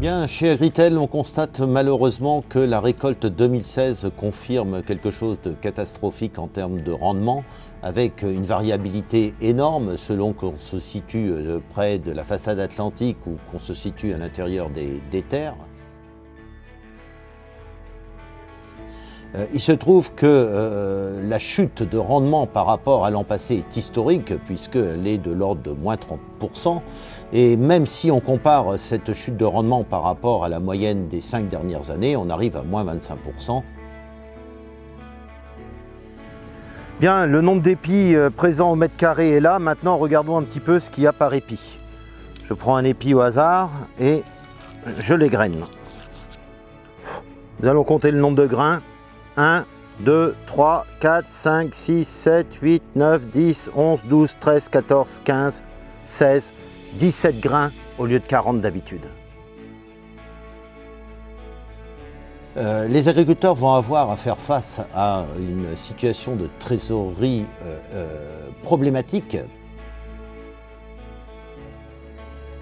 Bien, chez Agritel, on constate malheureusement que la récolte 2016 confirme quelque chose de catastrophique en termes de rendement, avec une variabilité énorme selon qu'on se situe près de la façade atlantique ou qu'on se situe à l'intérieur des terres. Il se trouve que la chute de rendement par rapport à l'an passé est historique, puisqu'elle est de l'ordre de moins 30%. Et même si on compare cette chute de rendement par rapport à la moyenne des 5 dernières années, on arrive à moins 25%. Bien, le nombre d'épis présents au mètre carré est là. Maintenant, regardons un petit peu ce qu'il y a par épi. Je prends un épi au hasard et je l'égrène. Nous allons compter le nombre de grains. 1, 2, 3, 4, 5, 6, 7, 8, 9, 10, 11, 12, 13, 14, 15, 16, 17 grains au lieu de 40 d'habitude. Les agriculteurs vont avoir à faire face à une situation de trésorerie problématique.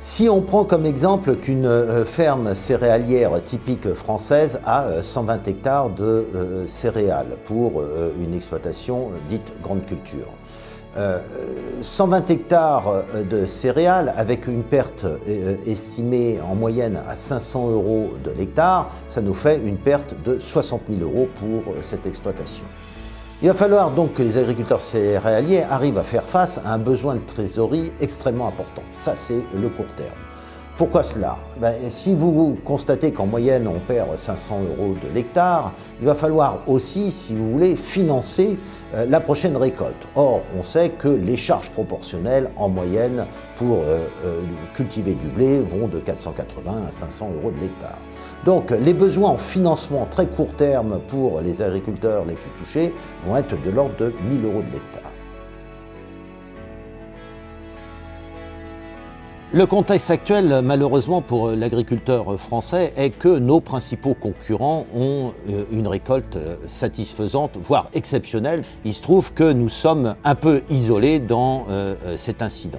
Si on prend comme exemple qu'une ferme céréalière typique française a 120 hectares de céréales pour une exploitation dite grande culture. 120 hectares de céréales avec une perte estimée en moyenne à 500 € de l'hectare, ça nous fait une perte de 60 000 € pour cette exploitation. Il va falloir donc que les agriculteurs céréaliers arrivent à faire face à un besoin de trésorerie extrêmement important. Ça, c'est le court terme. Pourquoi cela? Si vous constatez qu'en moyenne, on perd 500 € de l'hectare, il va falloir aussi, si vous voulez, financer la prochaine récolte. Or, on sait que les charges proportionnelles, en moyenne, pour cultiver du blé, vont de 480 à 500 € de l'hectare. Donc, les besoins en financement très court terme pour les agriculteurs les plus touchés vont être de l'ordre de 1 000 € de l'hectare. Le contexte actuel, malheureusement pour l'agriculteur français, est que nos principaux concurrents ont une récolte satisfaisante, voire exceptionnelle. Il se trouve que nous sommes un peu isolés dans cet incident.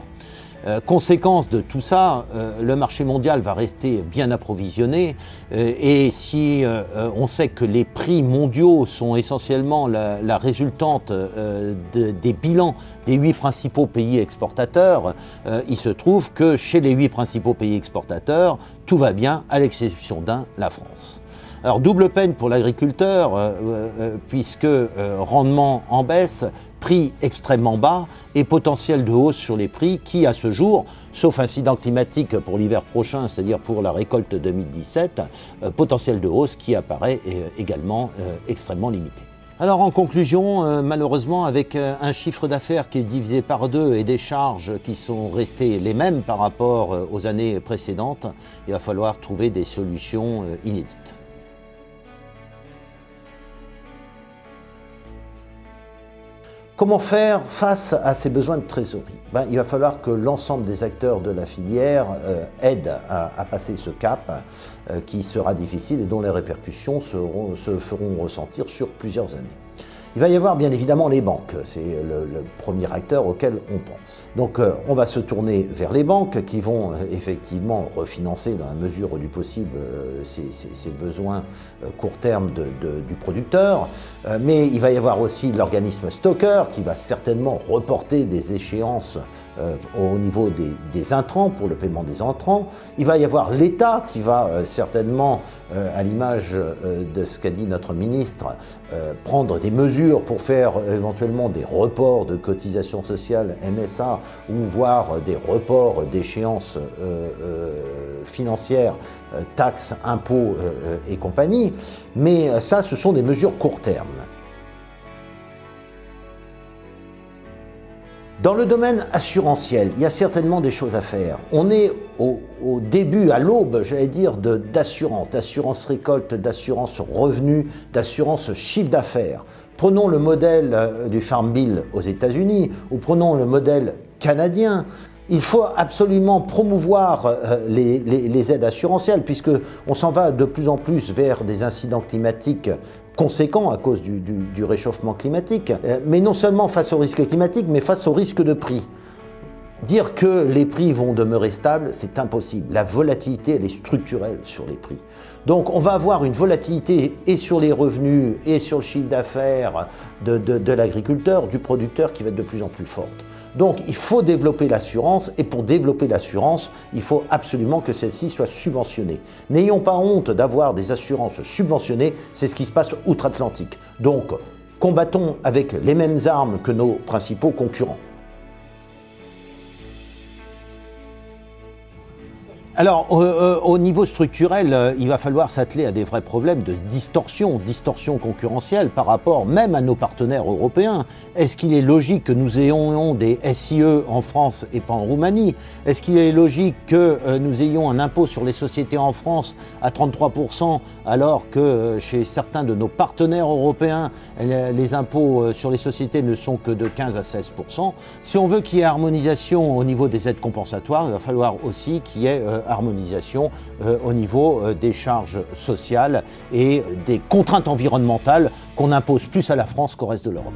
Conséquence de tout ça, le marché mondial va rester bien approvisionné et si on sait que les prix mondiaux sont essentiellement la résultante des bilans des 8 principaux pays exportateurs, il se trouve que chez les 8 principaux pays exportateurs, tout va bien à l'exception d'un, la France. Alors double peine pour l'agriculteur puisque rendement en baisse, prix extrêmement bas et potentiel de hausse sur les prix qui, à ce jour, sauf incident climatique pour l'hiver prochain, c'est-à-dire pour la récolte 2017, potentiel de hausse qui apparaît également extrêmement limité. Alors en conclusion, malheureusement, avec un chiffre d'affaires qui est divisé par 2 et des charges qui sont restées les mêmes par rapport aux années précédentes, il va falloir trouver des solutions inédites. Comment faire face à ces besoins de trésorerie? Il va falloir que l'ensemble des acteurs de la filière aident à passer ce cap qui sera difficile et dont les répercussions se feront ressentir sur plusieurs années. Il va y avoir bien évidemment les banques, c'est le premier acteur auquel on pense. Donc on va se tourner vers les banques qui vont effectivement refinancer dans la mesure du possible ces besoins court terme du producteur, mais il va y avoir aussi l'organisme stockeur qui va certainement reporter des échéances au niveau des intrants pour le paiement des entrants. Il va y avoir l'État qui va certainement, à l'image de ce qu'a dit notre ministre, prendre des mesures pour faire éventuellement des reports de cotisations sociales MSA ou voire des reports d'échéances financières, taxes, impôts et compagnie. Mais ça, ce sont des mesures court terme. Dans le domaine assurantiel, il y a certainement des choses à faire. On est au début, à l'aube, j'allais dire, d'assurance récolte, d'assurance revenu, d'assurance chiffre d'affaires. Prenons le modèle du Farm Bill aux États-Unis ou prenons le modèle canadien. Il faut absolument promouvoir les aides assurantielles puisqu'on s'en va de plus en plus vers des incidents climatiques conséquents à cause du réchauffement climatique, mais non seulement face au risque climatique, mais face au risque de prix. Dire que les prix vont demeurer stables, c'est impossible. La volatilité, elle est structurelle sur les prix. Donc on va avoir une volatilité et sur les revenus et sur le chiffre d'affaires de l'agriculteur, du producteur, qui va être de plus en plus forte. Donc il faut développer l'assurance, et pour développer l'assurance, il faut absolument que celle-ci soit subventionnée. N'ayons pas honte d'avoir des assurances subventionnées, c'est ce qui se passe outre-Atlantique. Donc combattons avec les mêmes armes que nos principaux concurrents. Alors, au niveau structurel, il va falloir s'atteler à des vrais problèmes de distorsion concurrentielle par rapport même à nos partenaires européens. Est-ce qu'il est logique que nous ayons des SIE en France et pas en Roumanie? Est-ce qu'il est logique que nous ayons un impôt sur les sociétés en France à 33%, alors que chez certains de nos partenaires européens, les impôts sur les sociétés ne sont que de 15 à 16%? Si on veut qu'il y ait harmonisation au niveau des aides compensatoires, il va falloir aussi qu'il y ait harmonisation au niveau des charges sociales et des contraintes environnementales qu'on impose plus à la France qu'au reste de l'Europe.